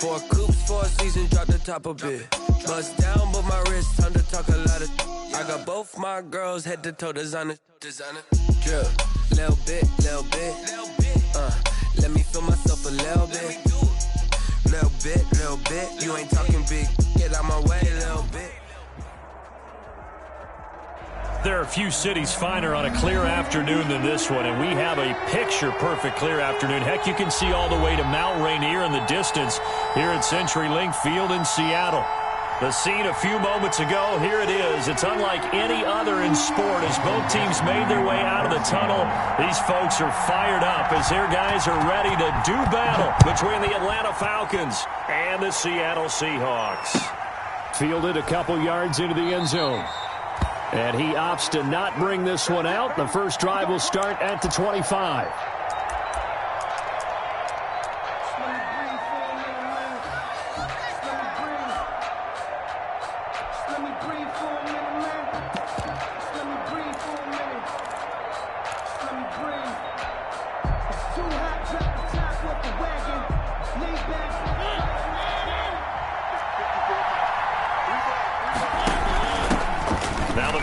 4 coops, 4 seasons, drop the top a bit. Bust down, but my wrist, time to talk a lot of. I got both my girls head to toe designer. Drip, little bit. Let me feel myself a little bit. Little bit. You ain't talking big. Get out my way, little bit. There are a few cities finer on a clear afternoon than this one, and we have a picture-perfect clear afternoon. Heck, you can see all the way to Mount Rainier in the distance here at CenturyLink Field in Seattle. The scene a few moments ago, here it is. It's unlike any other in sport as both teams made their way out of the tunnel. These folks are fired up as their guys are ready to do battle between the Atlanta Falcons and the Seattle Seahawks. Fielded a couple yards into the end zone. And he opts to not bring this one out. The first drive will start at the 25.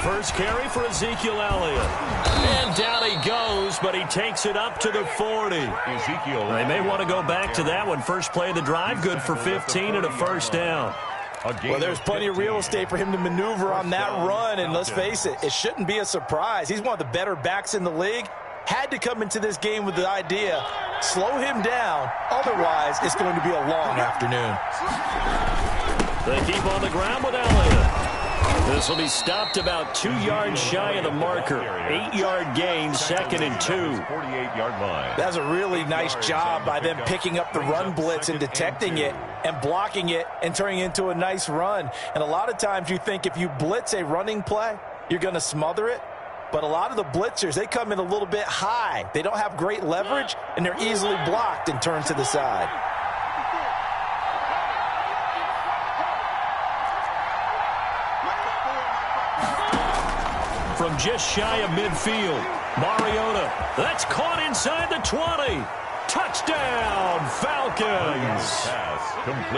First carry for Ezekiel Elliott. And down he goes, but he takes it up to the 40. They may want to go back to that one. First play of the drive, good for 15 and a first down. Well, there's plenty of real estate for him to maneuver on that run, and let's face it, it shouldn't be a surprise. He's one of the better backs in the league. Had to come into this game with the idea, slow him down, otherwise it's going to be a long afternoon. They keep on the ground with Elliott. This will be stopped about 2 yards shy of the marker. 8-yard gain, 2nd and 2. 48-yard line. That's a really nice job by them picking up the run blitz and detecting it and blocking it and turning it into a nice run. And a lot of times you think if you blitz a running play, you're going to smother it. But a lot of the blitzers, they come in a little bit high. They don't have great leverage, and they're easily blocked and turned to the side. From just shy of midfield, Mariota. That's caught inside the 20. Touchdown, Falcons.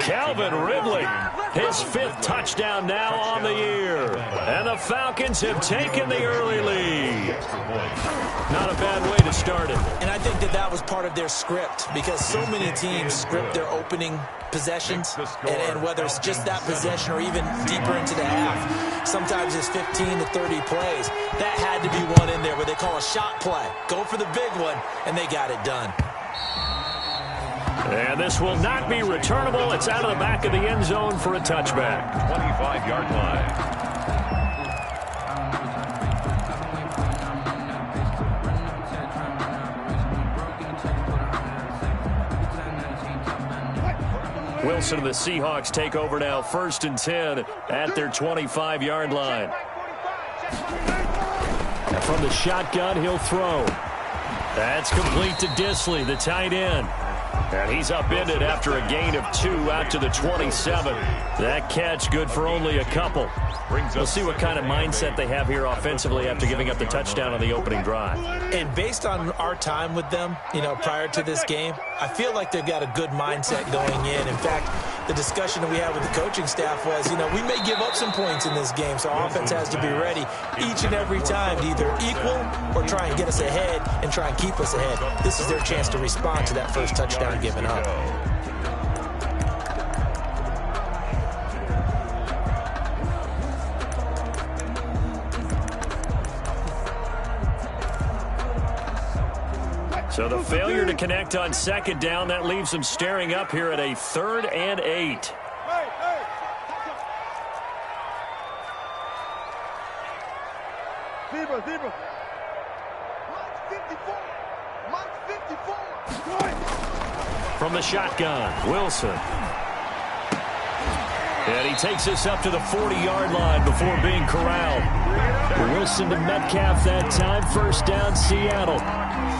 Calvin Ridley, his 5th touchdown now on the year. And the Falcons have taken the early lead. Not a bad way to start it. And I think that was part of their script because so many teams script their opening possessions, and whether it's just that possession or even deeper into the half, sometimes it's 15 to 30 plays. That had to be one in there where they call a shot play. Go for the big one, and they got it done. And this will not be returnable. It's out of the back of the end zone for a touchback. 25-yard line. Wilson and the Seahawks take over now, 1st and 10 at their 25-yard line. And from the shotgun, he'll throw. That's complete to Disley, the tight end. And he's upended after a gain of 2 out to the 27. That catch good for only a couple. We'll see what kind of mindset they have here offensively after giving up the touchdown on the opening drive. And based on our time with them, prior to this game, I feel like they've got a good mindset going in. In fact, the discussion that we had with the coaching staff was, we may give up some points in this game, so offense has to be ready each and every time to either equal or try and get us ahead and try and keep us ahead. This is their chance to respond to that first touchdown given up. So the failure to connect on 2nd down, that leaves them staring up here at a 3rd and 8. Zebra. From the shotgun, Wilson. And he takes us up to the 40-yard line before being corralled. Wilson to Metcalf that time, 1st down, Seattle.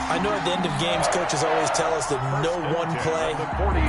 I know at the end of games, coaches always tell us that no one play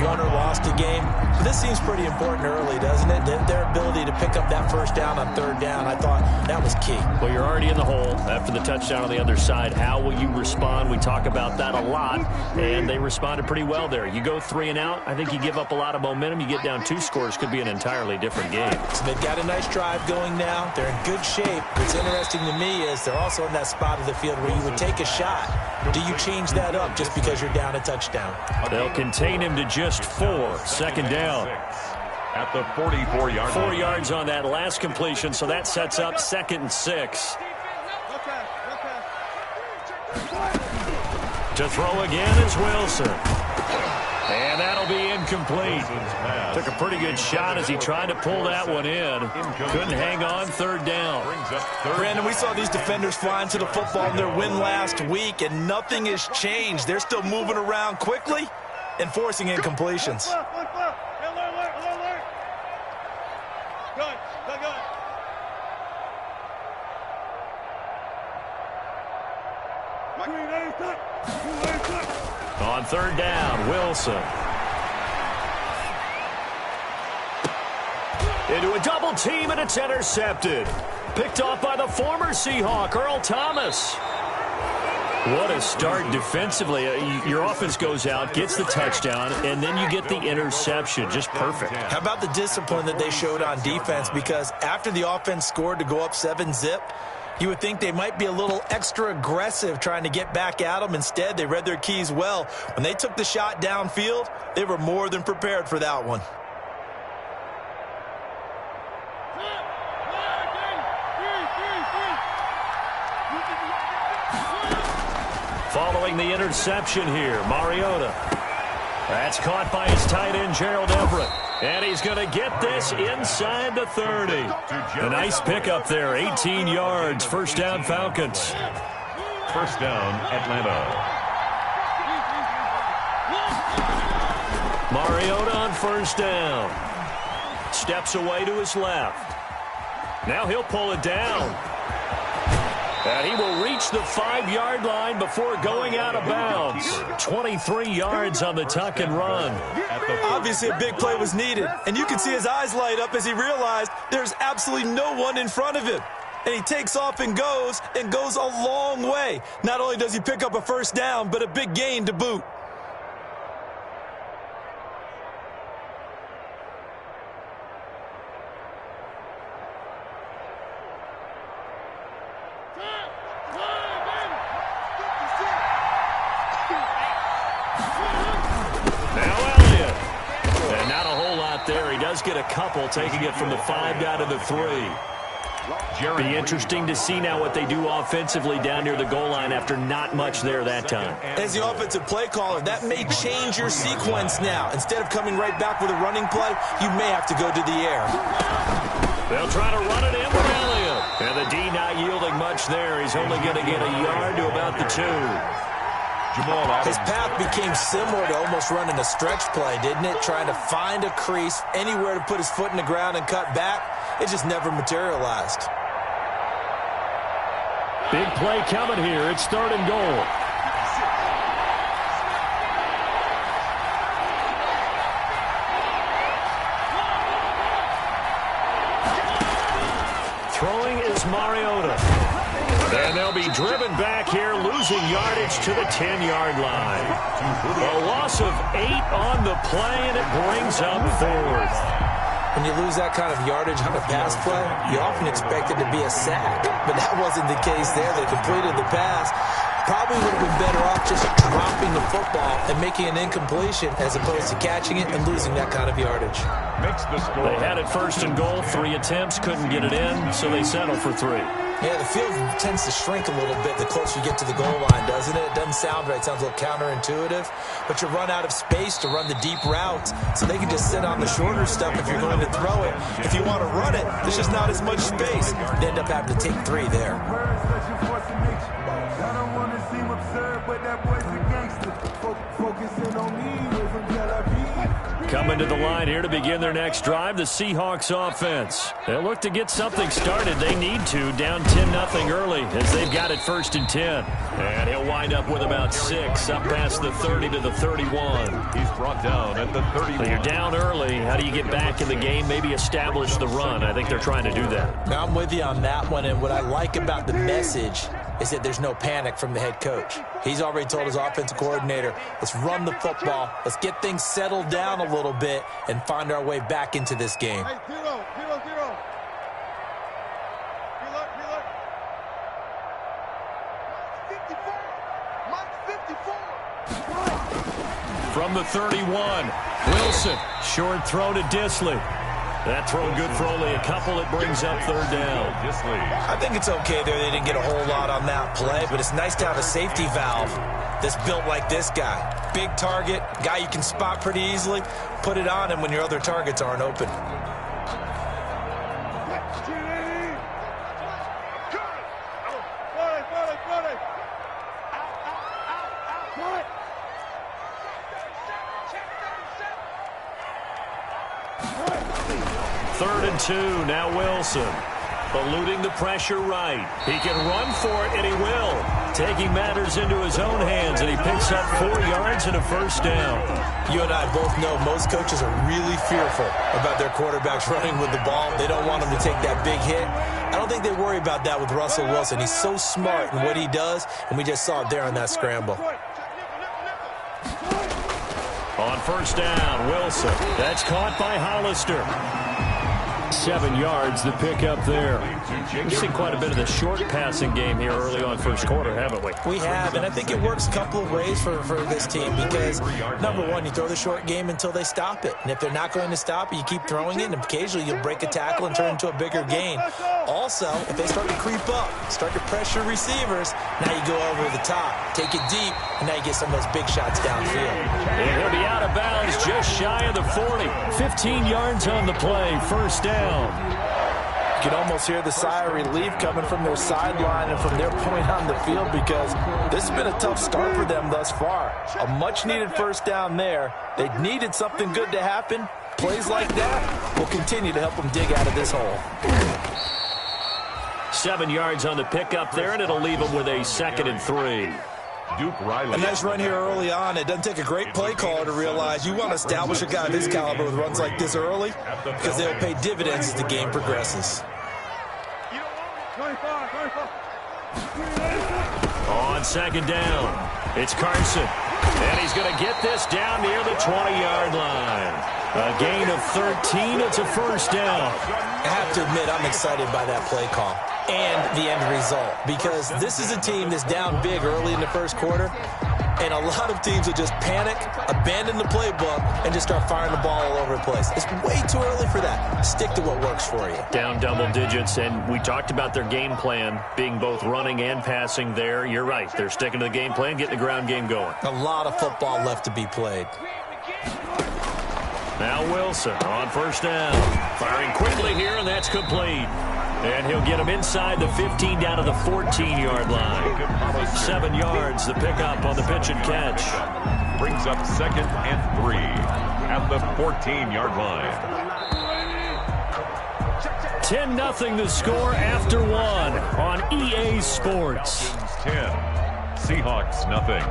won or lost a game. This seems pretty important early, doesn't it? Their ability to pick up that first down on third down, I thought that was key. Well, you're already in the hole after the touchdown on the other side. How will you respond? We talk about that a lot, and they responded pretty well there. You go 3 and out, I think you give up a lot of momentum. You get down 2 scores, could be an entirely different game. So they've got a nice drive going now. They're in good shape. What's interesting to me is they're also in that spot of the field where you would take a shot. Do you change that up just because you're down a touchdown? They'll contain him to just 4. Second down. At the 44-yard line. 4 yards on that last completion, so that sets up 2nd and 6. To throw again is Wilson. And that'll be incomplete. Took a pretty good shot as he tried to pull that one in. Couldn't hang on, 3rd down. Brandon, we saw these defenders flying to the football in their win last week, and nothing has changed. They're still moving around quickly and forcing incompletions. On 3rd down, Wilson. Into a double team, and it's intercepted. Picked off by the former Seahawk, Earl Thomas. What a start defensively. Your offense goes out, gets the touchdown, and then you get the interception. Just perfect. How about the discipline that they showed on defense? Because after the offense scored to go up 7-zip, you would think they might be a little extra aggressive trying to get back at them. Instead, they read their keys well. When they took the shot downfield, they were more than prepared for that one. Following the interception here, Mariota. That's caught by his tight end, Gerald Everett. And he's going to get this inside the 30. A nice pickup there, 18 yards. 1st down, Falcons. 1st down, Atlanta. Mariota on 1st down. Steps away to his left. Now he'll pull it down. And he will reach the 5-yard line before going out of bounds. 23 yards on the tuck and run. Obviously, a big play was needed, and you can see his eyes light up as he realized there's absolutely no one in front of him. And he takes off and goes a long way. Not only does he pick up a 1st down, but a big gain to boot. There, he does get a couple, taking it from the 5 down to the 3. Be interesting to see now what they do offensively down near the goal line after not much there that time. As the offensive play caller, that may change your sequence now. Instead of coming right back with a running play, you may have to go to the air. They'll try to run it in with Elliott. And the D not yielding much there. He's only going to get a yard to about the 2. His path became similar to almost running a stretch play, didn't it? Trying to find a crease, anywhere to put his foot in the ground and cut back. It just never materialized. Big play coming here. It's 3rd and goal. Throwing is Mariota. And they'll be driven back here, losing yardage to the 10-yard line. A loss of 8 on the play, and it brings up 4th. When you lose that kind of yardage on a pass play, you often expect it to be a sack. But that wasn't the case there. They completed the pass. Probably would have been better off just dropping the football and making an incompletion as opposed to catching it and losing that kind of yardage. They had it 1st and goal, 3 attempts, couldn't get it in, so they settled for 3. Yeah, the field tends to shrink a little bit the closer you get to the goal line, doesn't it? It doesn't sound right. It sounds a little counterintuitive. But you run out of space to run the deep routes, so they can just sit on the shorter stuff if you're going to throw it. If you want to run it, there's just not as much space. They end up having to take 3 there. I don't want to seem absurd, but that boy's a gangster. Focusing on me, with him, Coming to the line here to begin their next drive, the Seahawks offense. They'll look to get something started. They need to, down 10-0 early as they've got it 1st and 10. And he'll wind up with about 6, up past the 30 to the 31. He's brought down at the 31. So you're down early. How do you get back in the game? Maybe establish the run. I think they're trying to do that. Now I'm with you on that one, and what I like about the message is that there's no panic from the head coach. He's already told his offensive coordinator, let's run the football, let's get things settled down a little bit and find our way back into this game. Hey, zero. From the 31, Wilson, short throw to Disley. That throw good for only a couple. It brings up 3rd down. I think it's okay there. They didn't get a whole lot on that play, but it's nice to have a safety valve that's built like this guy. Big target, guy you can spot pretty easily. Put it on him when your other targets aren't open. Third and 2, now Wilson. Eluding the pressure right. He can run for it, and he will. Taking matters into his own hands, and he picks up 4 yards and a 1st down. You and I both know most coaches are really fearful about their quarterbacks running with the ball. They don't want them to take that big hit. I don't think they worry about that with Russell Wilson. He's so smart in what he does, and we just saw it there on that scramble. On 1st down, Wilson. That's caught by Hollister. 7 yards, the pickup there. We've seen quite a bit of the short passing game here early on 1st quarter, haven't we? We have, and I think it works a couple of ways for this team because, number one, you throw the short game until they stop it. And if they're not going to stop it, you keep throwing it, and occasionally you'll break a tackle and turn into a bigger gain. Also, if they start to creep up, start to pressure receivers, now you go over the top, take it deep, and now you get some of those big shots downfield. And he'll be out of bounds just shy of the 40. 15 yards on the play, 1st down. You can almost hear the sigh of relief coming from their sideline and from their point on the field because this has been a tough start for them thus far. A much-needed 1st down there. They needed something good to happen. Plays like that will continue to help them dig out of this hole. 7 yards on the pickup there, and it'll leave them with a 2nd and 3. Duke Riley. A nice run here early on. It doesn't take a great play caller to realize you want to establish a guy of his caliber with runs like this early because they'll pay dividends as the game progresses. On 2nd down, it's Carson. And he's going to get this down near the 20-yard line. A gain of 13. It's a 1st down. I have to admit, I'm excited by that play call and the end result because this is a team that's down big early in the 1st quarter, and a lot of teams will just panic, abandon the playbook, and just start firing the ball all over the place. It's way too early for that. Stick to what works for you. Down double digits, and we talked about their game plan being both running and passing there. You're right. They're sticking to the game plan, getting the ground game going. A lot of football left to be played. Now Wilson on 1st down. Firing quickly here, and that's complete. And he'll get him inside the 15 down to the 14-yard line. 7 yards, the pickup on the pitch and catch. Brings up 2nd and 3 at the 14-yard line. 10-0 the score after 1 on EA Sports. 10, Seahawks nothing.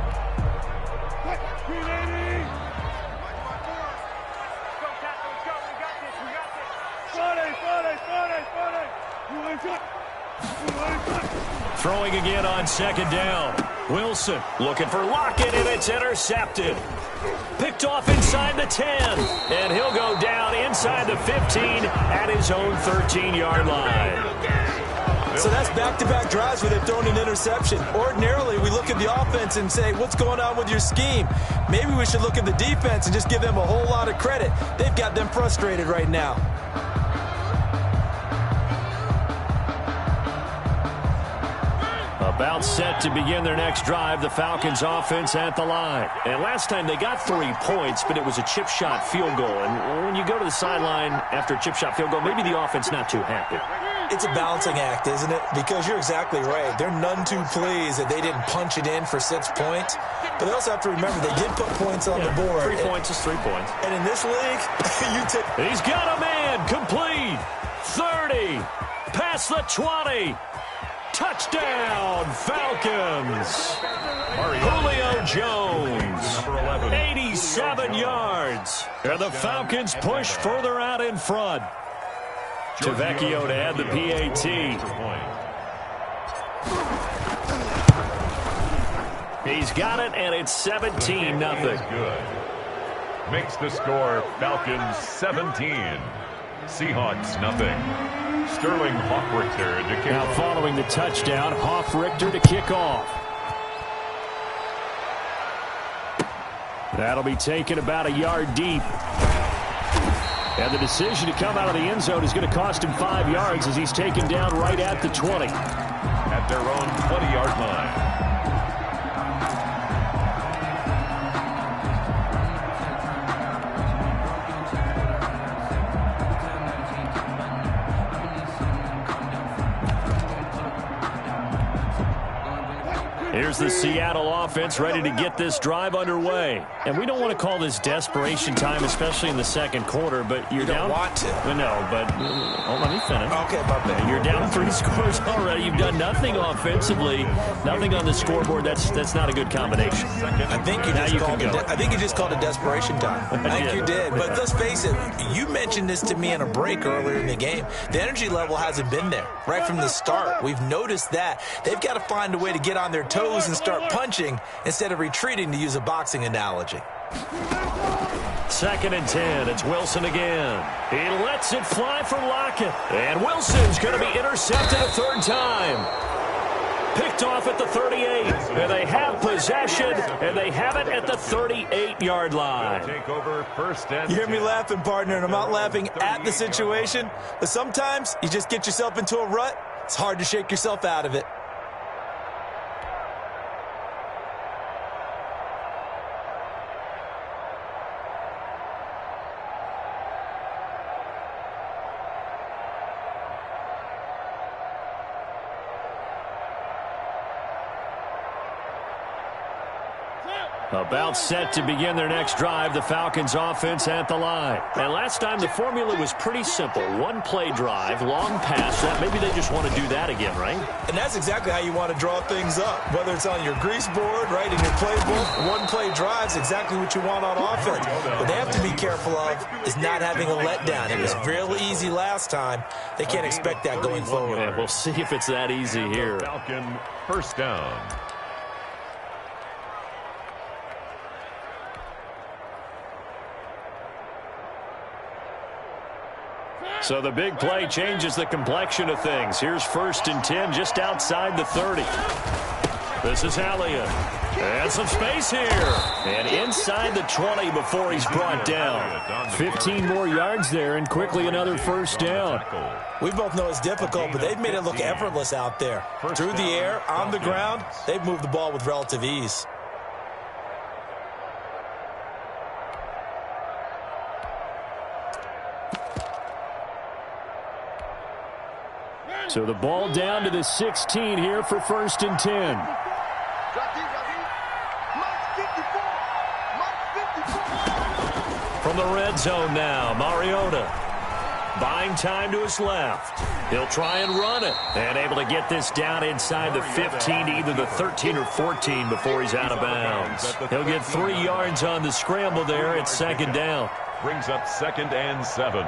Throwing again on 2nd down. Wilson looking for Lockett, and it's intercepted. Picked off inside the 10, and he'll go down inside the 15 at his own 13-yard line. So that's back-to-back drives where they've thrown an interception. Ordinarily, we look at the offense and say, what's going on with your scheme? Maybe we should look at the defense and just give them a whole lot of credit. They've got them frustrated right now. About set to begin their next drive, the Falcons offense at the line. And last time they got 3 points, but it was a chip shot field goal. And when you go to the sideline after a chip shot field goal, maybe the offense not too happy. It's a balancing act, isn't it? Because you're exactly right. They're none too pleased that they didn't punch it in for 6 points. But they also have to remember they did put points on the board. 3 points is 3 points. And in this league, you take... He's got a man. Complete. 30. Past the 20. Touchdown, Falcons. Julio Jones, 87 yards. And the Falcons push further out in front. Tavecchio to add the PAT. He's got it, and it's 17-0. Good. Makes the score Falcons 17. Seahawks nothing. Sterling Hoffrichter to kick now off. Following the touchdown, Hoffrichter to kick off. That'll be taken about a yard deep. And the decision to come out of the end zone is going to cost him 5 yards as he's taken down right at the 20. At their own 20-yard line. Here's the Seattle offense ready to get this drive underway. And we don't want to call this desperation time, especially in the second quarter, but you're down. You don't want to. No, but let me finish. Okay, my bad. You're down 3 scores already. You've done nothing offensively, nothing on the scoreboard. That's not a good combination. I think you just called it desperation time. I think you did. But let's face it, you mentioned this to me in a break earlier in the game. The energy level hasn't been there right from the start. We've noticed that. They've got to find a way to get on their toes and start punching instead of retreating, to use a boxing analogy. 2nd and 10. It's Wilson again. He lets it fly for Lockett. And Wilson's going to be intercepted a 3rd time. Picked off at the 38. And they have possession, and they have it at the 38-yard line. Take over 1st and You hear me 10. laughing, partner, and I'm not laughing at the situation. But sometimes you just get yourself into a rut. It's hard to shake yourself out of it. About set to begin their next drive, the Falcons offense at the line. And last time the formula was pretty simple. 1-play drive, long pass. Maybe they just want to do that again, right? And that's exactly how you want to draw things up. Whether it's on your grease board, right, in your playbook, 1-play drive's exactly what you want on offense. What they have to be careful of is not having a letdown. It was real easy last time. They can't expect that going forward. Yeah, we'll see if it's that easy here. Falcon 1st down. So the big play changes the complexion of things. Here's 1st and 10 just outside the 30. This is Elliott. And some space here. And inside the 20 before he's brought down. 15 more yards there and quickly another 1st down. We both know it's difficult, but they've made it look effortless out there. Through the air, on the ground, they've moved the ball with relative ease. So the ball down to the 16 here for 1st and 10. From the red zone now, Mariota buying time to his left. He'll try and run it. And able to get this down inside the 15 to either the 13 or 14 before he's out of bounds. He'll get 3 yards on the scramble there at 2nd down. Brings up 2nd and 7.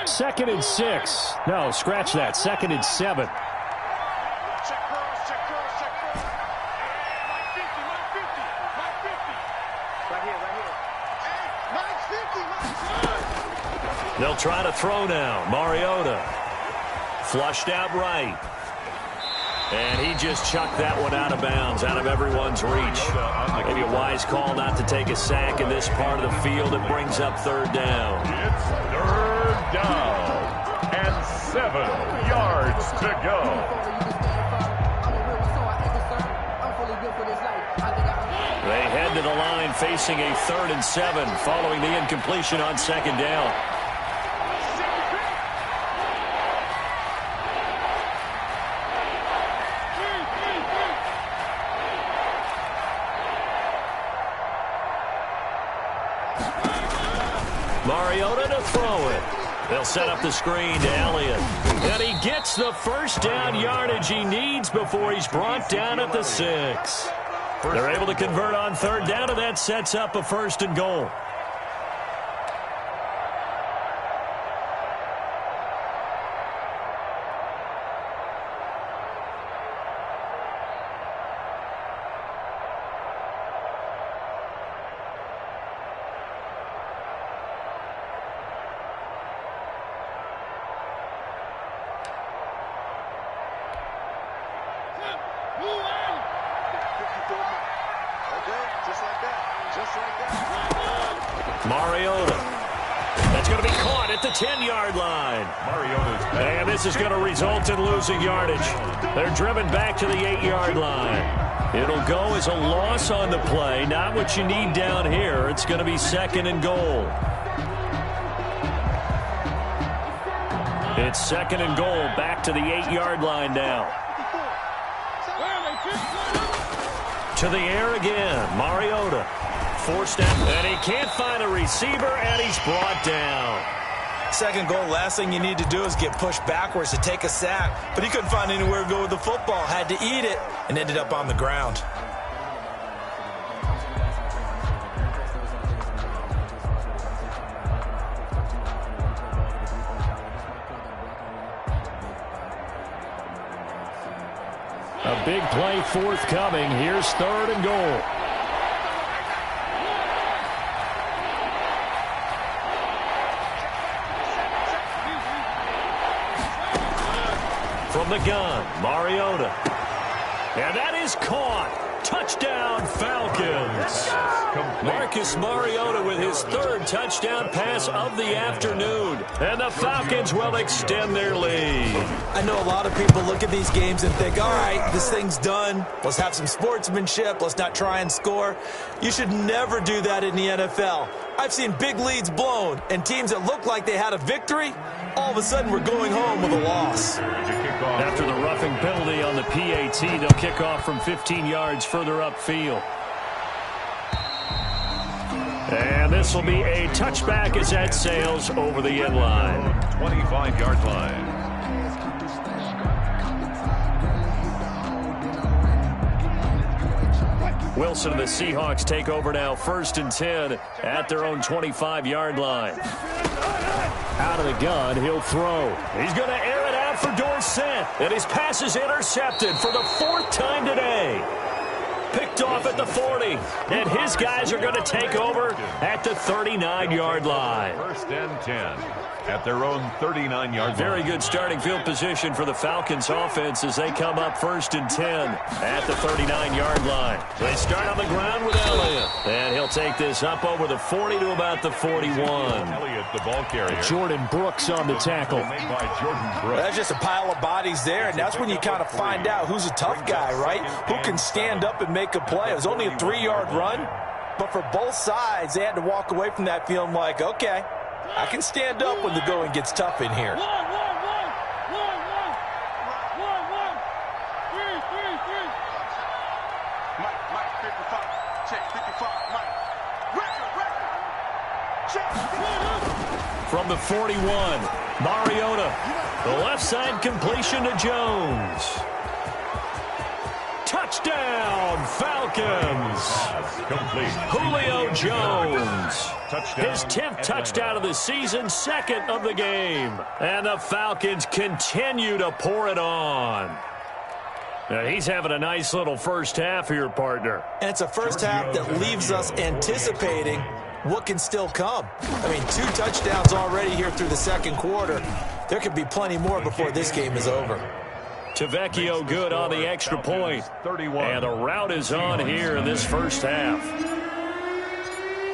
Second and 6. No, scratch that. 2nd and 7. They'll try to throw now. Mariota flushed out right. And he just chucked that one out of bounds, out of everyone's reach. Maybe a wise call not to take a sack in this part of the field. It brings up 3rd down. It's 3rd down and 7 yards to go. head to the line facing a 3rd and 7 following the incompletion on 2nd down. Mariota to throw it. They'll set up the screen to Elliott. And he gets the first down yardage he needs before he's brought down at the 6. They're able to convert on 3rd down, and that sets up a 1st and goal. Mariota. That's going to be caught at the 10-yard line. And this is going to result in losing yardage. They're driven back to the 8-yard line. It'll go as a loss on the play. Not what you need down here. It's going to be 2nd and goal. It's 2nd and goal, back to the 8-yard line now. To the air again, Mariota. Forced out, and he can't find a receiver, and he's brought down. 2nd goal, last thing you need to do is get pushed backwards to take a sack. But he couldn't find anywhere to go with the football. Had to eat it, and ended up on the ground. A big play forthcoming. Here's 3rd and goal. From the gun, Mariota. And that is caught. Touchdown, Falcons. Marcus Mariota with his 3rd touchdown pass of the afternoon. And the Falcons will extend their lead. I know a lot of people look at these games and think, all right, this thing's done. Let's have some sportsmanship. Let's not try and score. You should never do that in the NFL. I've seen big leads blown, and teams that look like they had a victory, all of a sudden we're going home with a loss. After the roughing penalty on the PAT, they'll kick off from 15 yards further upfield. And this will be a touchback as that sails over the end line. 25-yard line. Wilson and the Seahawks take over now, 1st and 10 at their own 25-yard line. Out of the gun, he'll throw. He's going to air it out for Dorsett. And his pass is intercepted for the 4th time today. Picked off at the 40. And his guys are going to take over at the 39-yard line. 1st and 10 at their own 39-yard line. Very good starting field position for the Falcons offense as they come up 1st and 10 at the 39-yard line. They start on the ground with Elliott. And he'll take this up over the 40 to about the 41. Elliott, the ball carrier. Jordan Brooks on the tackle. Made by Jordan Brooks. That's just a pile of bodies there, and that's when you kind of find out who's a tough guy, right? Who can stand up and make a play. It was only a 3-yard run, but for both sides, they had to walk away from that feeling like, okay, I can stand up when the going gets tough in here. From the 41, Mariota. The left side completion to Jones. Touchdown, Falcons. Complete. Julio Jones. Touchdown. His 10th touchdown of the season, 2nd of the game. And the Falcons continue to pour it on. Now, he's having a nice little first half here, partner. And it's a first half that leaves us anticipating what can still come. I mean, 2 touchdowns already here through the 2nd quarter. There could be plenty more before this game is over. Tavecchio good on the extra point. And the route is on here in this first half.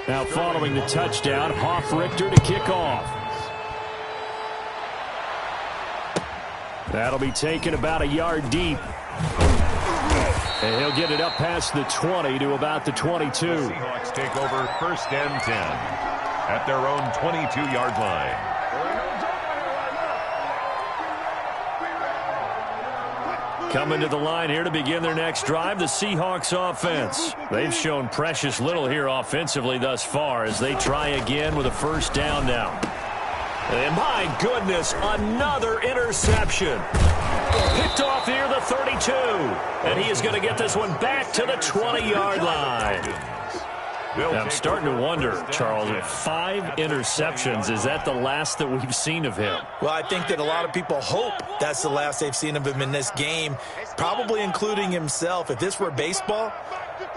Now following the touchdown, Hoff-Richter to kick off. That'll be taken about a yard deep. And he'll get it up past the 20 to about the 22. The Seahawks take over 1st and 10 at their own 22-yard line. Coming to the line here to begin their next drive, the Seahawks offense. They've shown precious little here offensively thus far as they try again with a 1st down now. And my goodness, another interception. Picked off here, the 32. And he is going to get this one back to the 20-yard line. I'm starting to wonder, Charles, 5 interceptions, is that the last that we've seen of him? Well, I think that a lot of people hope that's the last they've seen of him in this game, probably including himself. If this were baseball,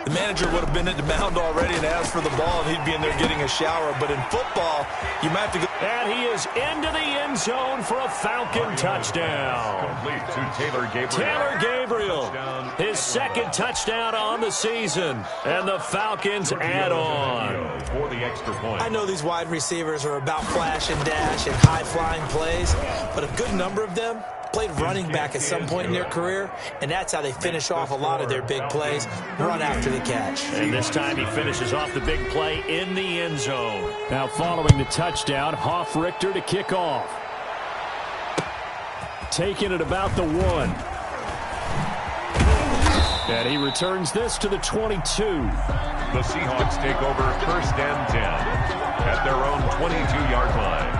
the manager would have been at the mound already and asked for the ball, and he'd be in there getting a shower. But in football, you might have to go. And he is into the end zone for a Falcon touchdown. Complete to Taylor Gabriel. Taylor Gabriel, his 2nd touchdown on the season. And the Falcons add on. For the extra point. I know these wide receivers are about flash and dash and high-flying plays, but a good number of them played running back at some point in their career, and that's how they finish off a lot of their big plays, run after the catch. And this time he finishes off the big play in the end zone. Now following the touchdown, Richter to kick off. Taking it about the 1. And he returns this to the 22. The Seahawks take over 1st and 10 at their own 22-yard line.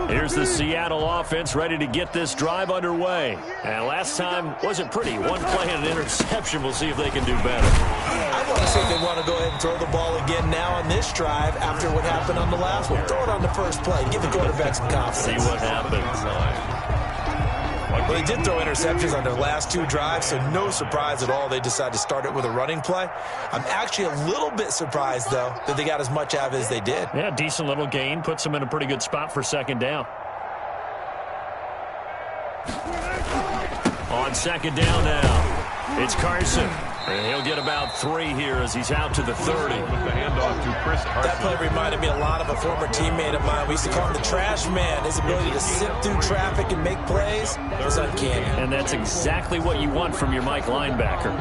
Here's the Seattle offense ready to get this drive underway. And last time wasn't pretty. 1 play and an interception. We'll see if they can do better. I want to see if they want to go ahead and throw the ball again now on this drive after what happened on the last one. Throw it on the first play. Give the quarterback some confidence. See what happens. Well, they did throw interceptions on their last 2 drives, so no surprise at all they decided to start it with a running play. I'm actually a little bit surprised, though, that they got as much out of it as they did. Yeah, decent little gain. Puts them in a pretty good spot for 2nd down. On 2nd down now, it's Carson. And he'll get about 3 here as he's out to the 30. With the handoff to Chris Carson. That play reminded me a lot of a former teammate of mine. We used to call him the trash man. His ability to sift through traffic and make plays is uncanny. And that's exactly what you want from your Mike linebacker.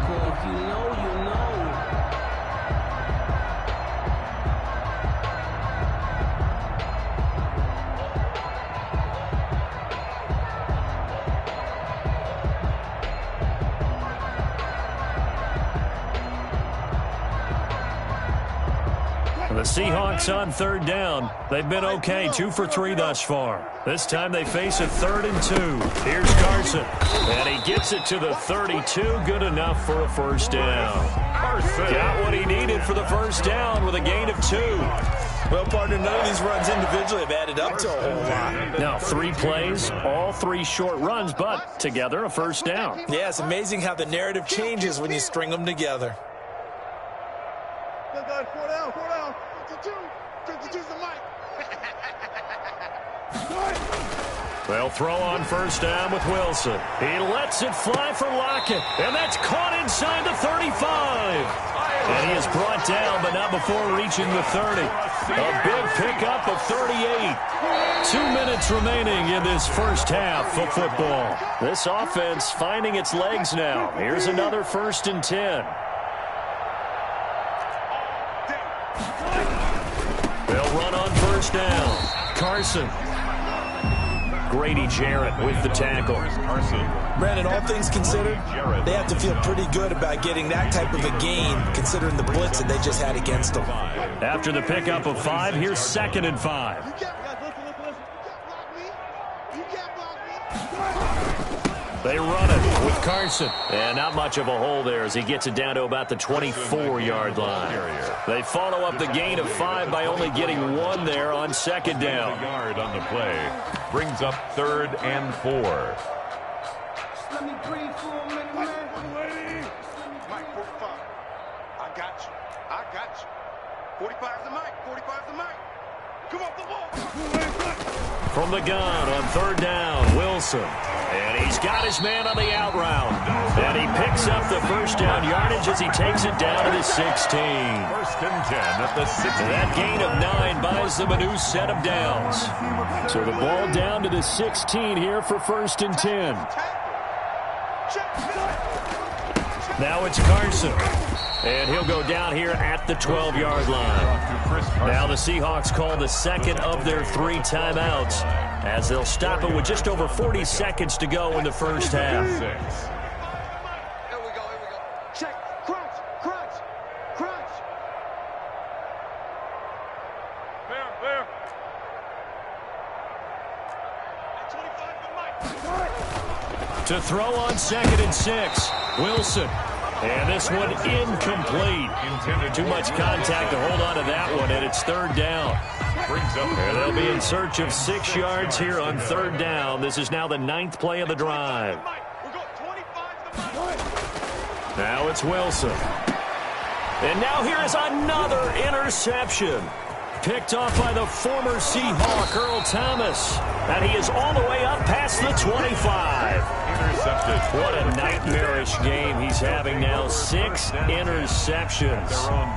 The Seahawks on 3rd down. They've been okay, 2 for 3 thus far. This time they face a 3rd and 2. Here's Carson. And he gets it to the 32. Good enough for a 1st down. Carson got what he needed for the 1st down with a gain of 2. Well, partner, none of these runs individually have added up to a whole lot. Now 3 plays, all 3 short runs, but together a 1st down. Yeah, it's amazing how the narrative changes when you string them together. They'll throw on 1st down with Wilson. He lets it fly for Lockett, and that's caught inside the 35. And he is brought down, but not before reaching the 30. A big pickup of 38. 2 minutes remaining in this 1st half of football. This offense finding its legs now. Here's another 1st and 10. They'll run on 1st down. Carson. Grady Jarrett with the tackle. Brandon, all things considered, they have to feel pretty good about getting that type of a gain, considering the blitz that they just had against them. After the pickup of 5, here's 2nd and 5. They run it with Carson. And not much of a hole there as he gets it down to about the 24-yard line. They follow up the gain of 5 by only getting 1 there on 2nd down. Yard on the play brings up 3rd and 4. Let me breathe for a minute, man. Mike, 45. I got you. I got you. 45's the mic. 45's the mic. Come off the ball. From the gun on third down, Wilson. And he's got his man on the out route. And he picks up the first down yardage as he takes it down to the 16. First and 10 at the 16. That gain of 9 buys them a new set of downs. So the ball down to the 16 here for first and 10. Now it's Carson. And he'll go down here at the 12-yard line. Now the Seahawks call the second of their 3 timeouts as they'll stop it with just over 40 seconds to go in the first half. Here we go. Check. Crunch. Fair. 25 To throw on second and 6, Wilson. And this one incomplete. Too much contact to hold on to that one, and it's third down. And they'll be in search of 6 yards here on third down. This is now the 9th play of the drive. Now it's Wilson. And now here is another interception. Picked off by the former Seahawk, Earl Thomas. And he is all the way up past the 25. Intercepted. What a nightmarish game he's having now. 6 interceptions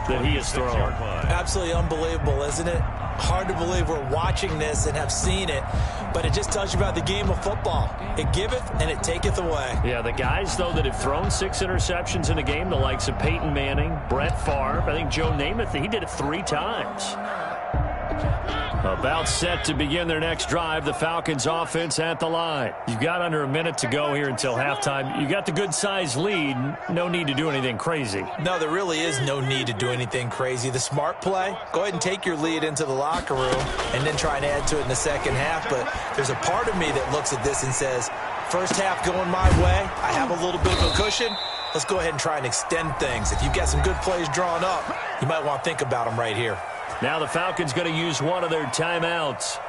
that he has thrown. Absolutely unbelievable, isn't it? Hard to believe we're watching this and have seen it, but it just tells you about the game of football. It giveth and it taketh away. Yeah, the guys, though, that have thrown 6 interceptions in a game, the likes of Peyton Manning, Brett Favre, I think Joe Namath, he did it 3 times. About set to begin their next drive, the Falcons offense at the line. You've got under a minute to go here until halftime. You got the good-sized lead. No need to do anything crazy. No, there really is no need to do anything crazy. The smart play, go ahead and take your lead into the locker room and then try and add to it in the second half. But there's a part of me that looks at this and says, first half going my way, I have a little bit of a cushion. Let's go ahead and try and extend things. If you've got some good plays drawn up, you might want to think about them right here. Now the Falcons going to use one of their timeouts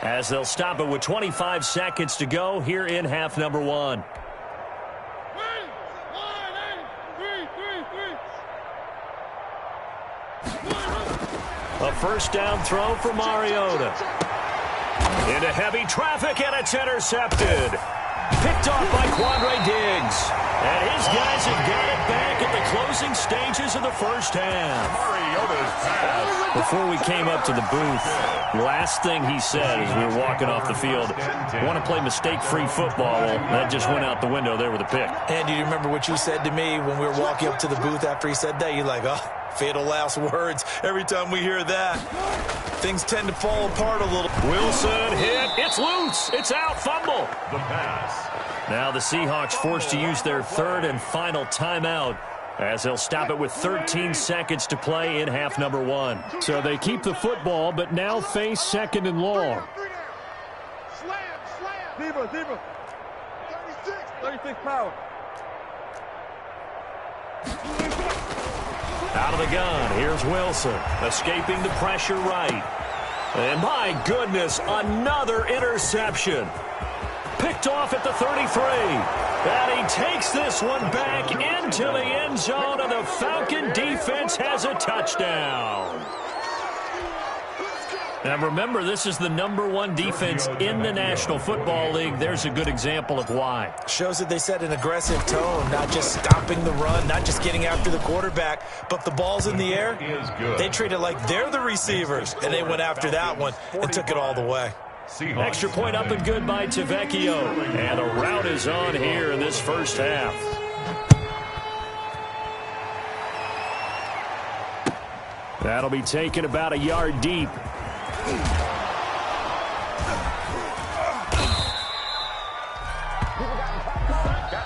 as they'll stop it with 25 seconds to go here in half number 1. A first down throw for Mariota. Into heavy traffic, and it's intercepted. Picked off by Quandre Diggs. And his guys have got it back at the closing stages of the first half. Mariota's pass. Before we came up to the booth, last thing he said as we were walking off the field, want to play mistake-free football. Well, that just went out the window there with a pick. And do you remember what you said to me when we were walking up to the booth after he said that? You're like, oh, fatal last words. Every time we hear that, things tend to fall apart a little. Wilson hit. It's loose. It's out. Fumble. The pass. Now the Seahawks forced to use their third and final timeout as they'll stop it with 13 seconds to play in half number 1. So they keep the football, but now face second and long. Slam. Zebra. 36 power. Out of the gun, here's Wilson, escaping the pressure right. And my goodness, another interception. Picked off at the 33. And he takes this one back into the end zone, and the Falcon defense has a touchdown. Now remember, this is the #1 defense in the National Football League. There's a good example of why. Shows that they set an aggressive tone, not just stopping the run, not just getting after the quarterback, but the ball's in the air. They treat it like they're the receivers, and they went after that one and took it all the way. Extra point up and good by Tavecchio. And a rout is on here in this first half. That'll be taken about a yard deep.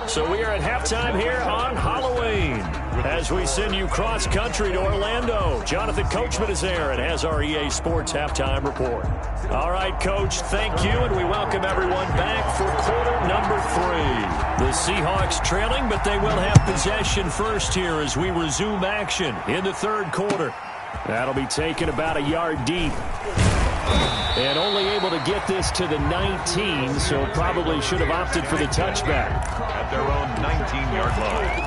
So we are at halftime here on Halloween as we send you cross-country to Orlando. Jonathan Coachman is there and has our EA Sports halftime report. All right, Coach, thank you, and we welcome everyone back for quarter number 3. The Seahawks trailing, but they will have possession first here as we resume action in the third quarter. That'll be taken about a yard deep. And only able to get this to the 19, so probably should have opted for the touchback. At their own 19-yard line.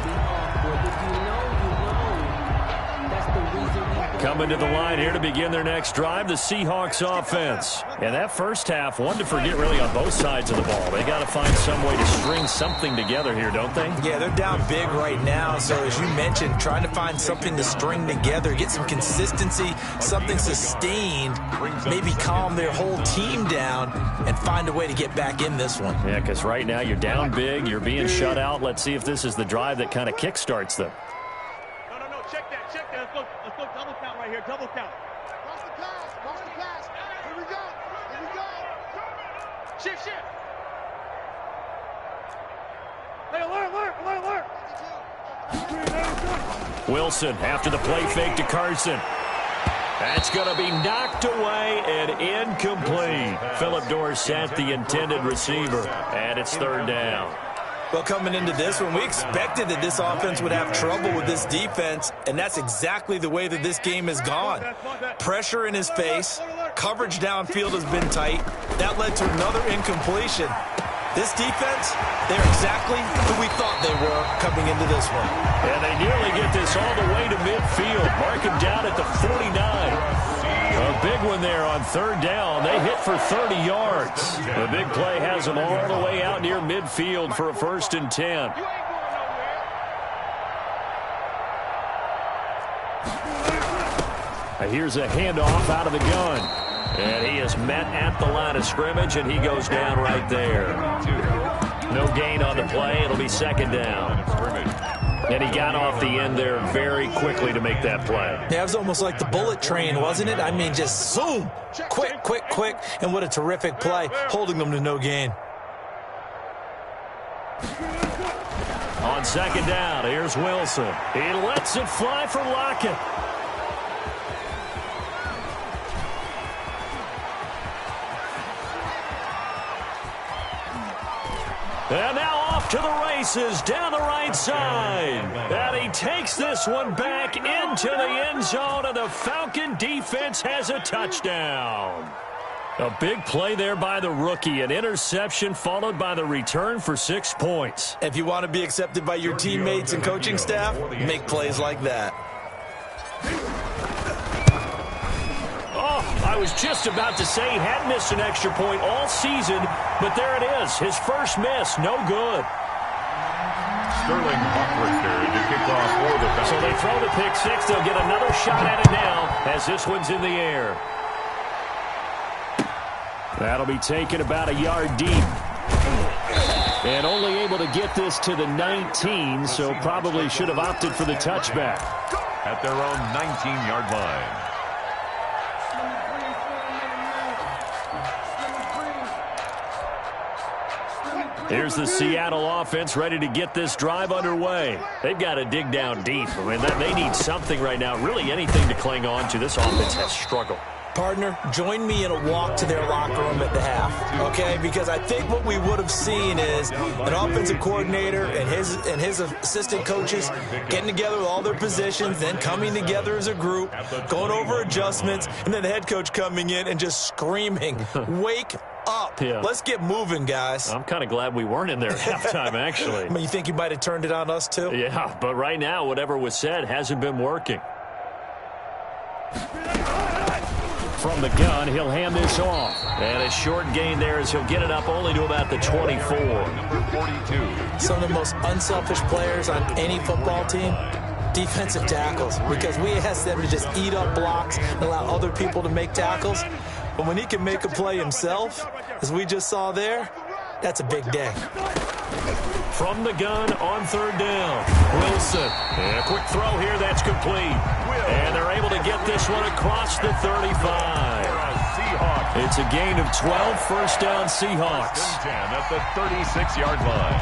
Coming to the line here to begin their next drive, the Seahawks offense. And that first half, one to forget really on both sides of the ball. They got to find some way to string something together here, don't they? Yeah, they're down big right now. So as you mentioned, trying to find something to string together, get some consistency, something sustained, maybe calm their whole team down and find a way to get back in this one. Yeah, because right now you're down big, you're being shut out. Let's see if this is the drive that kind of kickstarts them. No, check that. Let's go double count right here, double count. Watch the pass. Here we go. Shift. Hey, alert. Wilson after the play fake to Carson. That's going to be knocked away and incomplete. Phillip Dorsett, the intended receiver, and it's third down. Well, coming into this one, we expected that this offense would have trouble with this defense, and that's exactly the way that this game has gone. Pressure in his face, coverage downfield has been tight. That led to another incompletion. This defense, they're exactly who we thought they were coming into this one. And they nearly get this all the way to midfield. Mark him down at the 49. A big one there on third down. They hit for 30 yards. The big play has them all the way out near midfield for a 1st and 10. Here's a handoff out of the gun. And he is met at the line of scrimmage, and he goes down right there. No gain on the play. It'll be 2nd down. And he got off the end there very quickly to make that play. Yeah, it was almost like the bullet train, wasn't it? I mean, just zoom. Quick. And what a terrific play, holding them to no gain. On 2nd down, here's Wilson. He lets it fly for Lockett. And now off to the races down the right side. And he takes this one back into the end zone, and the Falcon defense has a touchdown. A big play there by the rookie. An interception followed by the return for 6 points. If you want to be accepted by your teammates and coaching staff, make plays like that. I was just about to say he hadn't missed an extra point all season, but there it is. His first miss, no good. Sterling Buckrick there to kick off for the Falcons. So they throw the pick six. They'll get another shot at it now as this one's in the air. That'll be taken about a yard deep. And only able to get this to the 19, so probably should have opted for the touchback. At their own 19-yard line. Here's the Seattle offense ready to get this drive underway. They've got to dig down deep. I mean, they need something right now, really anything to cling on to. This offense has struggled. Partner, join me in a walk to their locker room at the half, okay? Because I think what we would have seen is an offensive coordinator and his assistant coaches getting together with all their positions, then coming together as a group, going over adjustments, and then the head coach coming in and just screaming, wake up. Yeah. Let's get moving, guys. I'm kind of glad we weren't in there at halftime, actually. I mean, you think you might have turned it on us, too? Yeah, but right now, whatever was said hasn't been working. From the gun, he'll hand this off. And a short gain there as he'll get it up only to about the 24. Number 42. Some of the most unselfish players on any football team, defensive tackles, because we ask them to just eat up blocks and allow other people to make tackles. But when he can make a play himself, as we just saw there, that's a big day. From the gun on third down, Wilson. And a quick throw here, that's complete. And they're able to get this one across the 35. It's a gain of 12, first down Seahawks. At the 36-yard line.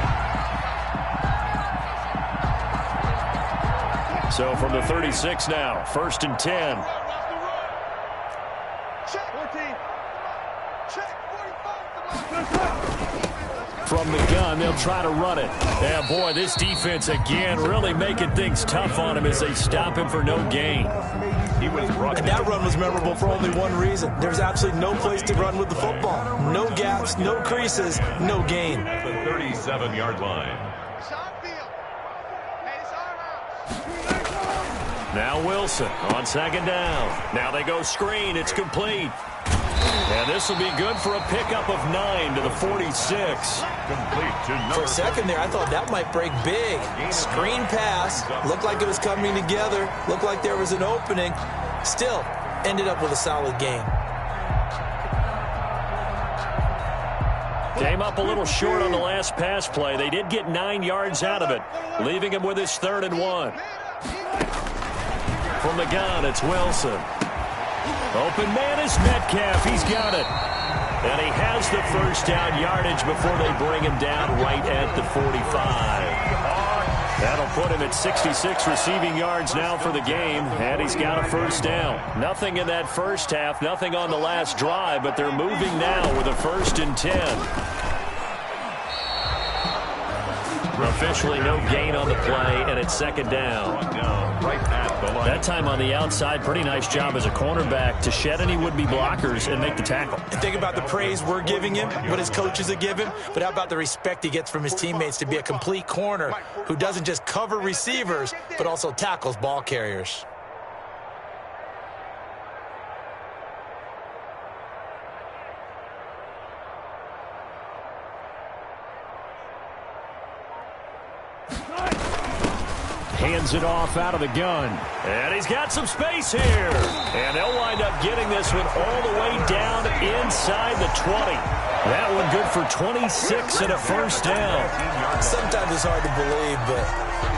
So from the 36 now, 1st and 10. From the gun, they'll try to run it. Yeah, boy, this defense again really making things tough on him as they stop him for no gain. And that run was memorable for only one reason. There's absolutely no place to run with the football. No gaps, no creases, no gain. At the 37-yard line. Now Wilson on second down. Now they go screen. It's complete. And this will be good for a pickup of 9 to the 46. For a second there, I thought that might break big. Screen pass. Looked like it was coming together. Looked like there was an opening. Still, ended up with a solid game. Came up a little short on the last pass play. They did get 9 yards out of it, leaving him with his 3rd and 1. From the gun, it's Wilson. Open man is Metcalf. He's got it. And he has the first down yardage before they bring him down right at the 45. That'll put him at 66 receiving yards now for the game, and he's got a first down. Nothing in that first half, nothing on the last drive, but they're moving now with a 1st and 10. Officially no gain on the play, and it's 2nd down. That time on the outside, pretty nice job as a cornerback to shed any would-be blockers and make the tackle. And think about the praise we're giving him, what his coaches are giving him, but how about the respect he gets from his teammates to be a complete corner who doesn't just cover receivers, but also tackles ball carriers. Hands it off out of the gun. And he's got some space here. And they'll wind up getting this one all the way down inside the 20. That one good for 26 and a first down. Sometimes it's hard to believe, but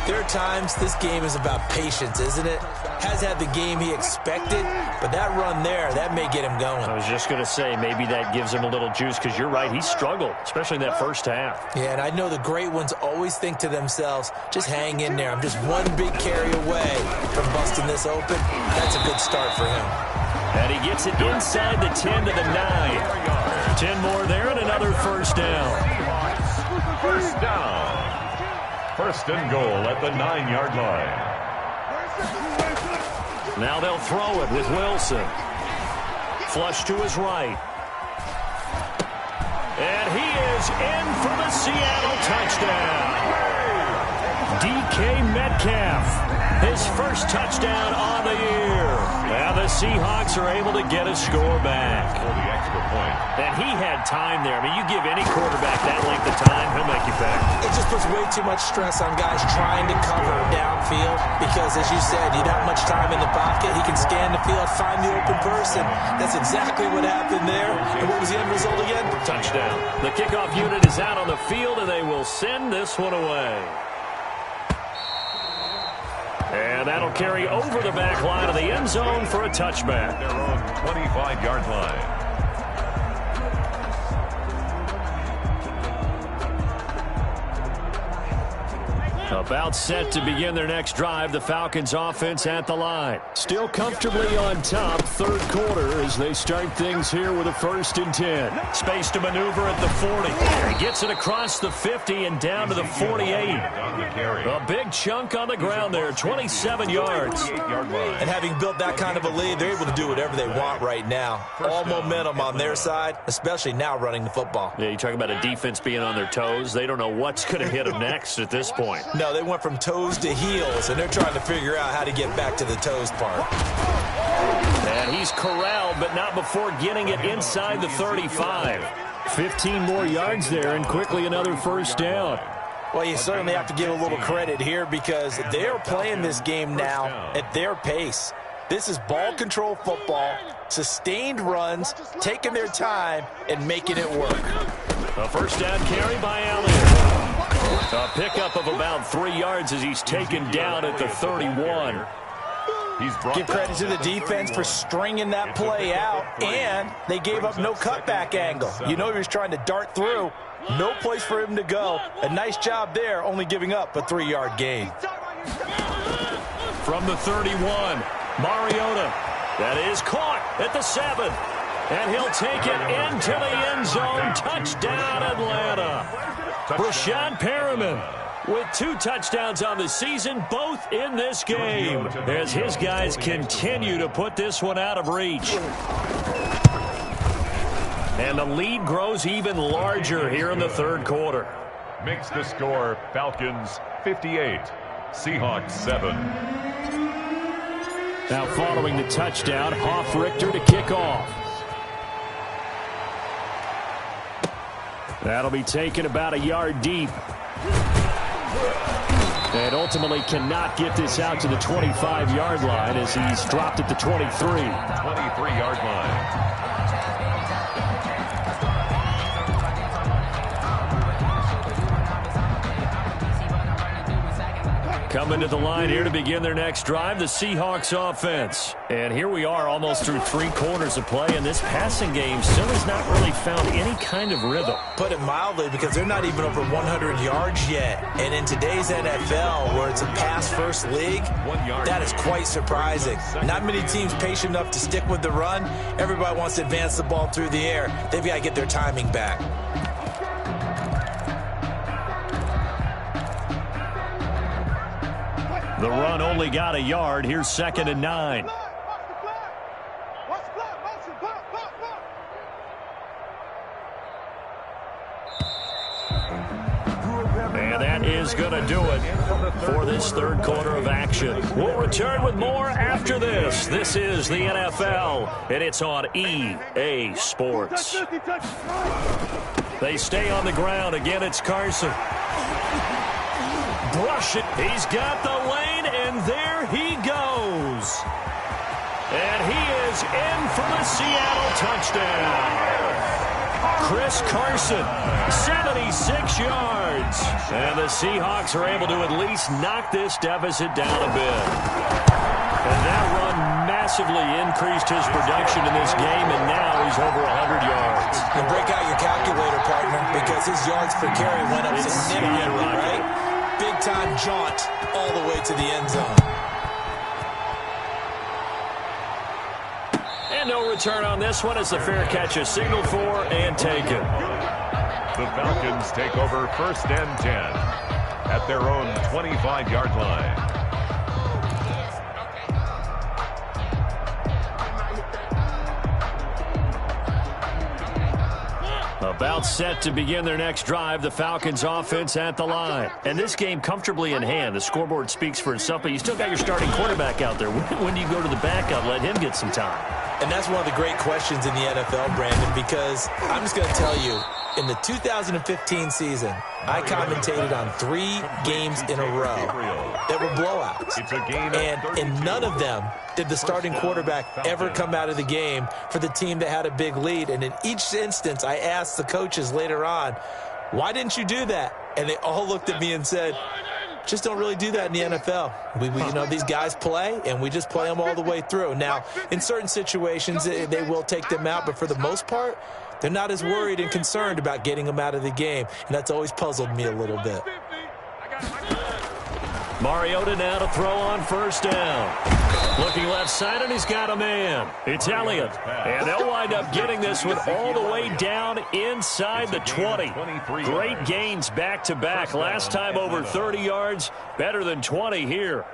there are times this game is about patience, isn't it? Has had the game he expected, but that run there, that may get him going. I was just going to say, maybe that gives him a little juice, because you're right, he struggled, especially in that first half. Yeah, and I know the great ones always think to themselves, just hang in there. I'm just one big carry away from busting this open. That's a good start for him. And he gets it inside the 10 to the 9. 10 more there and another first down. First down. 1st and goal at the 9-yard line. Now they'll throw it with Wilson. Flush to his right. And he is in for the Seattle touchdown. DK Metcalf, his first touchdown on the year. Now the Seahawks are able to get a score back. For the extra point. And he had time there. I mean, you give any quarterback that length of time, he'll make you pay. It just puts way too much stress on guys trying to cover downfield because, as you said, you don't have much time in the pocket. He can scan the field, find the open person. That's exactly what happened there. And what was the end result again? Touchdown. The kickoff unit is out on the field, and they will send this one away. And that'll carry over the back line of the end zone for a touchback. Their own 25-yard line. About set to begin their next drive, the Falcons offense at the line. Still comfortably on top, 3rd quarter as they start things here with a 1st and 10. Space to maneuver at the 40. He gets it across the 50 and down to the 48. A big chunk on the ground there, 27 yards. And having built that kind of a lead, they're able to do whatever they want right now. All momentum on their side, especially now running the football. Yeah, you talk about a defense being on their toes. They don't know what's going to hit them next at this point. No, they went from toes to heels, and they're trying to figure out how to get back to the toes part. And he's corralled, but not before getting it inside the 35. 15 more yards there, and quickly another first down. Well, you certainly have to give a little credit here because they're playing this game now at their pace. This is ball control football, sustained runs, taking their time, and making it work. A first down carry by Allen. A pickup of about 3 yards as he's taken down at the 31. Give credit to the defense for stringing that play out, and they gave up no cutback angle. You know he was trying to dart through. No place for him to go. A nice job there, only giving up a 3-yard gain. From the 31, Mariota. That is caught at the 7. And he'll take it into the end zone. Touchdown, Atlanta. Brashad Perriman with 2 touchdowns on the season, both in this game, as his guys continue to put this one out of reach. And the lead grows even larger here in the 3rd quarter. Makes the score Falcons 58, Seahawks 7. Now following the touchdown, Hoff-Richter to kick off. That'll be taken about a yard deep. And ultimately cannot get this out to the 25-yard line as he's dropped at the 23. 23-yard line. Coming to the line here to begin their next drive, the Seahawks offense. And here we are almost through 3 quarters of play, and this passing game still has not really found any kind of rhythm. Put it mildly, because they're not even over 100 yards yet. And in today's NFL, where it's a pass-first league, that is quite surprising. Not many teams patient enough to stick with the run. Everybody wants to advance the ball through the air. They've got to get their timing back. The run only got a yard. Here's 2nd and 9. And that is going to do it for this 3rd quarter of action. We'll return with more after this. This is the NFL, and it's on EA Sports. They stay on the ground. Again, it's Carson. Brush it. He's got the lane, and there he goes. And he is in for the Seattle touchdown. Chris Carson, 76 yards. And the Seahawks are able to at least knock this deficit down a bit. And that run massively increased his production in this game, and now he's over 100 yards. And break out your calculator, partner, because his yards per carry went up significantly, right? Big-time jaunt all the way to the end zone. And no return on this one as the fair catch is signaled for and taken. The Falcons take over 1st and 10 at their own 25-yard line. About set to begin their next drive, the Falcons offense at the line. And this game comfortably in hand. The scoreboard speaks for itself, but you still got your starting quarterback out there. When do you go to the backup, let him get some time? And that's one of the great questions in the NFL, Brandon, because I'm just going to tell you, in the 2015 season, I commentated on 3 games in a row that were blowouts. And in none of them did the starting quarterback ever come out of the game for the team that had a big lead. And in each instance, I asked the coaches later on, why didn't you do that? And they all looked at me and said, just don't really do that in the NFL. You know, these guys play, and we just play them all the way through. Now, in certain situations, they will take them out, but for the most part, they're not as worried and concerned about getting them out of the game, and that's always puzzled me a little bit. Mariota now to throw on 1st down. Looking left side, and he's got a man. It's Elliott. And they'll wind up getting this one all the way down inside the 20. Great gains back-to-back. Last time over 30 yards, better than 20 here.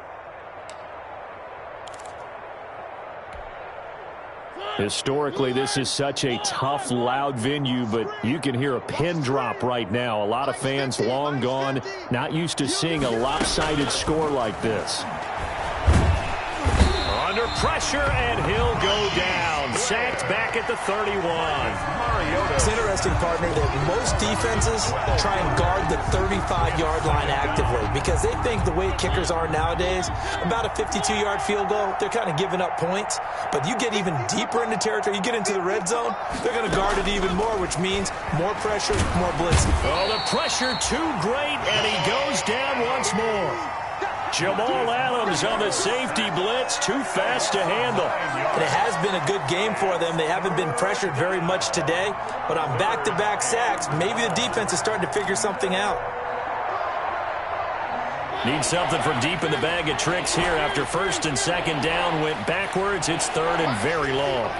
Historically, this is such a tough, loud venue, but you can hear a pin drop right now. A lot of fans long gone, not used to seeing a lopsided score like this. Under pressure, and he'll go down. Sacked back at the 31. It's interesting, partner, that most defenses try and guard the 35-yard line actively because they think the way kickers are nowadays, about a 52-yard field goal, they're kind of giving up points. But you get even deeper into territory, you get into the red zone, they're going to guard it even more, which means more pressure, more blitzing. Oh, the pressure too great, and he goes down once more. Jamal Adams on the safety blitz, too fast to handle. And it has been a good game for them. They haven't been pressured very much today, but on back-to-back sacks, maybe the defense is starting to figure something out. Need something from deep in the bag of tricks here after 1st and 2nd down went backwards. It's 3rd and very long.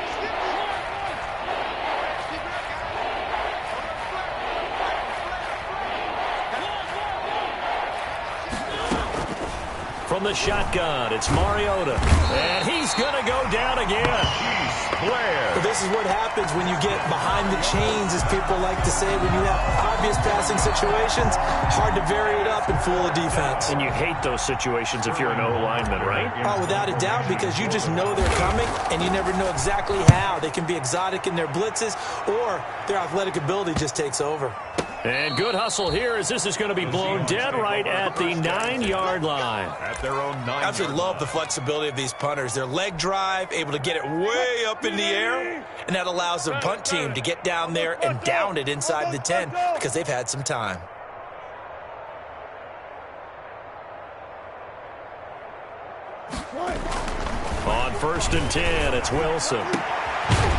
from the shotgun. It's Mariota. And he's going to go down again. Well, this is what happens when you get behind the chains, as people like to say. When you have obvious passing situations, hard to vary it up and fool a defense. And you hate those situations if you're an O-lineman, right? Oh, without a doubt, because you just know they're coming, and you never know exactly how. They can be exotic in their blitzes, or their athletic ability just takes over. And good hustle here as this is going to be blown dead right at the 9-yard line. At their own 9-yard line. I absolutely love the flexibility of these punters. Their leg drive, able to get it way up in the air, and that allows the punt team to get down there and down it inside the 10 because they've had some time. On 1st and 10, it's Wilson.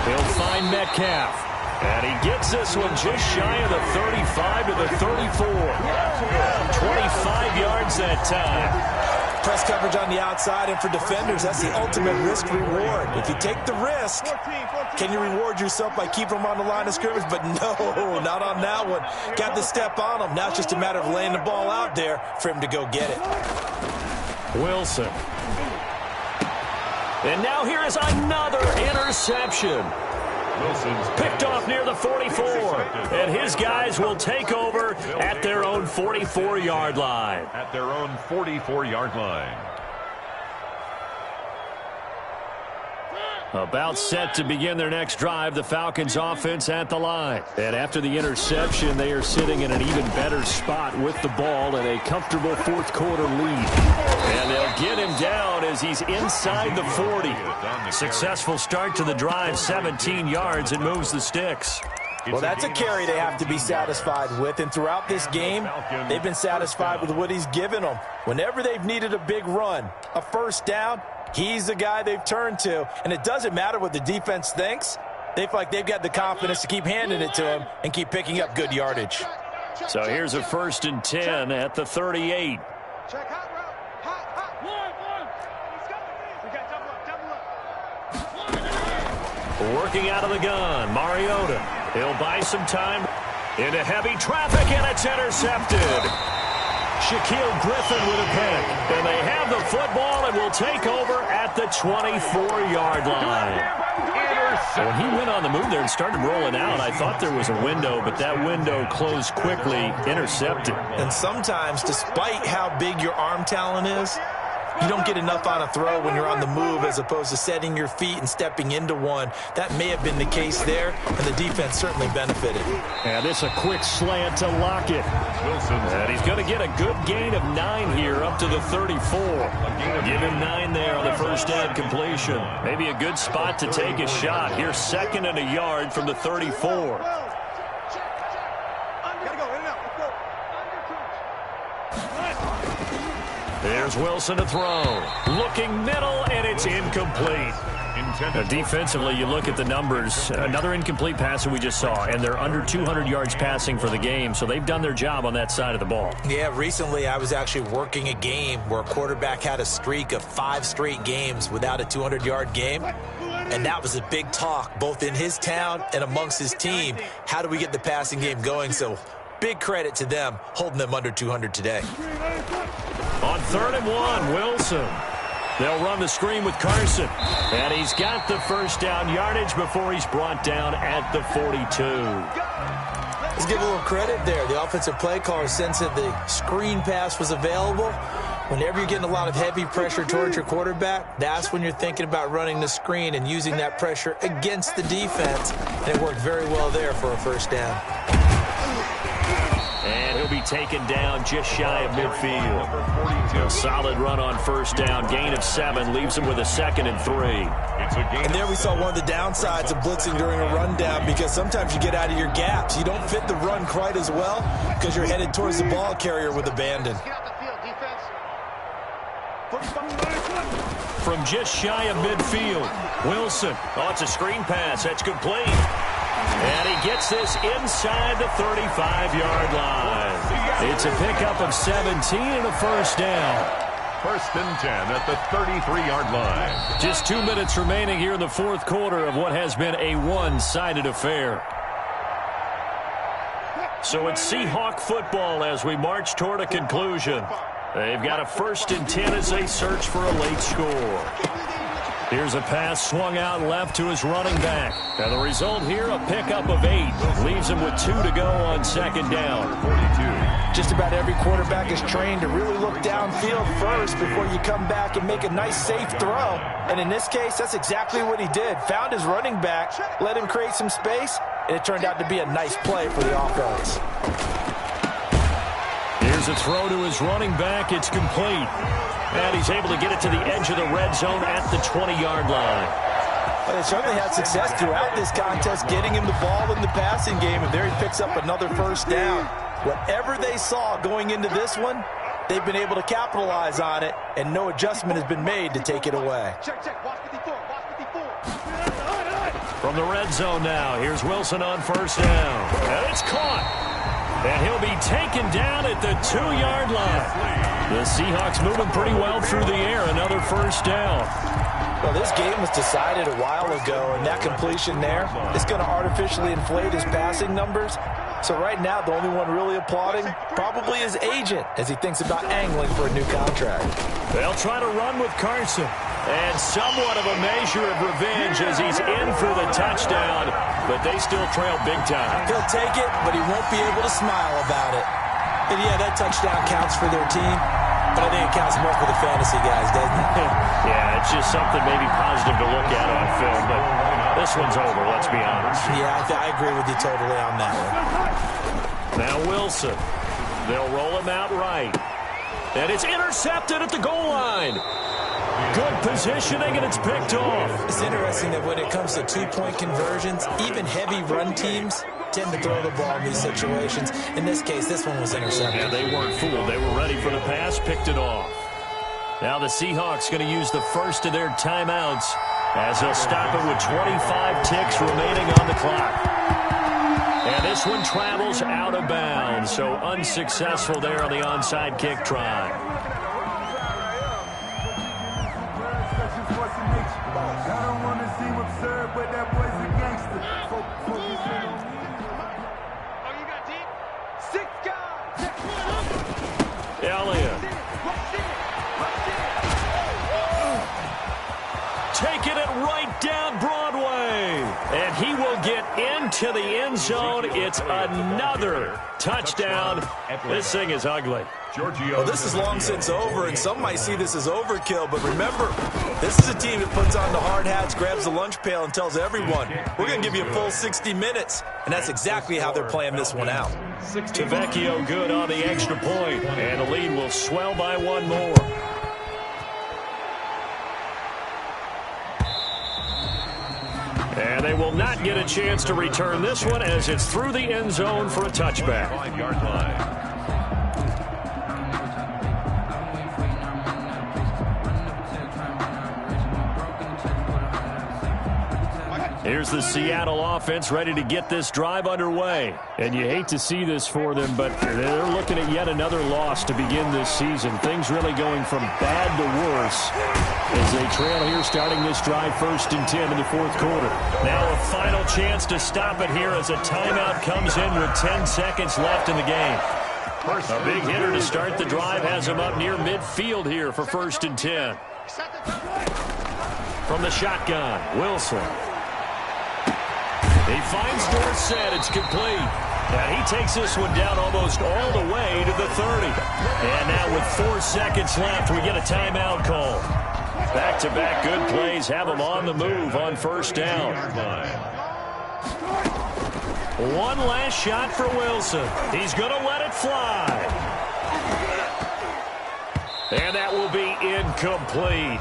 He'll find Metcalf. And he gets this one just shy of the 35 to the 34. 25 yards that time. Press coverage on the outside, and for defenders, that's the ultimate risk-reward. If you take the risk, can you reward yourself by keeping them on the line of scrimmage? But no, not on that one. Got to step on them. Now it's just a matter of laying the ball out there for him to go get it. Wilson. And now here is another interception. Wilson's picked off near the 44. And his guys will take over at their own 44-yard line. At their own 44-yard line. About set to begin their next drive, the Falcons offense at the line. And after the interception, they are sitting in an even better spot with the ball and a comfortable fourth-quarter lead. And they'll get him down as he's inside the 40. Successful start to the drive, 17 yards, and moves the sticks. Well, that's a carry they have to be satisfied with, and throughout this game, they've been satisfied with what he's given them. Whenever they've needed a big run, a first down, he's the guy they've turned to, and it doesn't matter what the defense thinks. They feel like they've got the confidence to keep handing it to him and keep picking up good yardage. So here's a 1st and 10 at the 38. Check hot route. Hot. Working out of the gun, Mariota. He'll buy some time into heavy traffic, and it's intercepted. Shaquille Griffin with a pick. And they have the football and will take over at the 24-yard line. When he went on the move there and started rolling out, I thought there was a window, but that window closed quickly, intercepted. And sometimes, despite how big your arm talent is, you don't get enough on a throw when you're on the move as opposed to setting your feet and stepping into one. That may have been the case there, and the defense certainly benefited. And this a quick slant to Lockett. And he's going to get a good gain of 9 here up to the 34. Give him 9 there on the first down completion. Maybe a good spot to take a shot. Here's 2nd and a yard from the 34. There's Wilson to throw. Looking middle, and it's incomplete. Now, defensively, you look at the numbers. Another incomplete pass that we just saw, and they're under 200 yards passing for the game, so they've done their job on that side of the ball. Yeah, recently I was actually working a game where a quarterback had a streak of 5 straight games without a 200-yard game, and that was a big talk, both in his town and amongst his team. How do we get the passing game going? So big credit to them holding them under 200 today. On 3rd and 1, Wilson. They'll run the screen with Carson. And he's got the first down yardage before he's brought down at the 42. Let's give a little credit there. The offensive play caller sensed that the screen pass was available. Whenever you're getting a lot of heavy pressure towards your quarterback, that's when you're thinking about running the screen and using that pressure against the defense. And it worked very well there for a first down. And he'll be taken down just shy of midfield. A solid run on first down. Gain of 7 leaves him with a 2nd and 3. And there we saw one of the downsides of blitzing during a rundown, because sometimes you get out of your gaps. You don't fit the run quite as well because you're headed towards the ball carrier with abandon. From just shy of midfield, Wilson. Oh, it's a screen pass. That's complete. And he gets this inside the 35-yard line. It's a pickup of 17 and a first down. 1st and 10 at the 33-yard line. Just 2 minutes remaining here in the fourth quarter of what has been a one-sided affair. So it's Seahawk football as we march toward a conclusion. They've got a 1st and 10 as they search for a late score. Here's a pass swung out left to his running back. And the result here, a pickup of 8. Leaves him with 2 to go on 2nd down. 42. Just about every quarterback is trained to really look downfield first before you come back and make a nice, safe throw. And in this case, that's exactly what he did. Found his running back, let him create some space, and it turned out to be a nice play for the offense. Here's a throw to his running back. It's complete. And he's able to get it to the edge of the red zone at the 20-yard line. Well, they certainly had success throughout this contest, getting him the ball in the passing game, and there he picks up another 1st down. Whatever they saw going into this one, they've been able to capitalize on it, and no adjustment has been made to take it away. Watch 54. From the red zone now, here's Wilson on 1st down. And it's caught. And he'll be taken down at the 2-yard line. The Seahawks moving pretty well through the air. Another 1st down. Well, this game was decided a while ago, and that completion there is going to artificially inflate his passing numbers. So right now, the only one really applauding probably his agent as he thinks about angling for a new contract. They'll try to run with Carson. And somewhat of a measure of revenge as he's in for the touchdown. But they still trail big time. He'll take it, but he won't be able to smile about it. And yeah, that touchdown counts for their team. But I think it counts more for the fantasy guys, doesn't it? Yeah, it's just something maybe positive to look at on film. But this one's over, let's be honest. Yeah, I agree with you totally on that one. Now Wilson. They'll roll him out right. And it's intercepted at the goal line. Good positioning, and it's picked off. It's interesting that when it comes to 2-point conversions, even heavy run teams tend to throw the ball in these situations. In this case, this one was intercepted. Yeah, they weren't fooled. They were ready for the pass, picked it off. Now the Seahawks going to use the first of their timeouts as they'll stop it with 25 ticks remaining on the clock. And this one travels out of bounds, so unsuccessful there on the onside kick try. Elliott. Taking it right down Broadway. And he will get into the end zone. It's another touchdown. This thing is ugly. Well, this is long since over, and some might see this as overkill. But remember, this is a team that puts on the hard hats, grabs the lunch pail, and tells everyone, we're going to give you a full 60 minutes. And that's exactly how they're playing this one out. Tavecchio good on the extra point, and the lead will swell by one more. And they will not get a chance to return this one as it's through the end zone for a touchback. 5-yard line. Here's the Seattle offense ready to get this drive underway. And you hate to see this for them, but they're looking at yet another loss to begin this season. Things really going from bad to worse as they trail here starting this drive 1st and 10 in the 4th quarter. Now a final chance to stop it here as a timeout comes in with 10 seconds left in the game. A big hitter to start the drive has him up near midfield here for 1st and 10. From the shotgun, Wilson. He finds Dorsett. It's complete. And he takes this one down almost all the way to the 30. And now with 4 seconds left, we get a timeout call. Back-to-back good plays have him on the move on 1st down. One last shot for Wilson. He's going to let it fly. And that will be incomplete.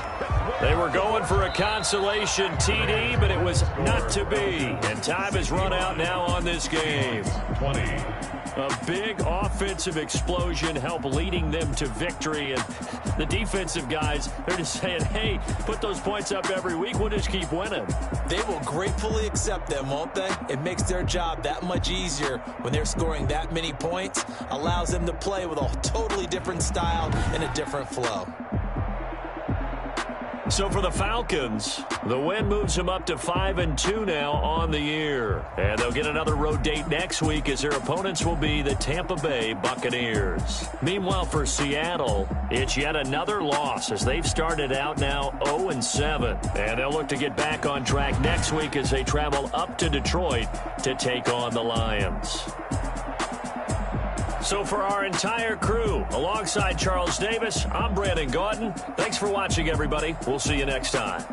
They were going for a consolation TD, but it was not to be. And time has run out now on this game. 20. A big offensive explosion helped leading them to victory. And the defensive guys, they're just saying, hey, put those points up every week. We'll just keep winning. They will gratefully accept them, won't they? It makes their job that much easier when they're scoring that many points. Allows them to play with a totally different style and a different flow. So for the Falcons, the win moves them up to 5-2 now on the year. And they'll get another road date next week as their opponents will be the Tampa Bay Buccaneers. Meanwhile, for Seattle, it's yet another loss as they've started out now 0-7. And they'll look to get back on track next week as they travel up to Detroit to take on the Lions. So for our entire crew, alongside Charles Davis, I'm Brandon Gaudin. Thanks for watching, everybody. We'll see you next time.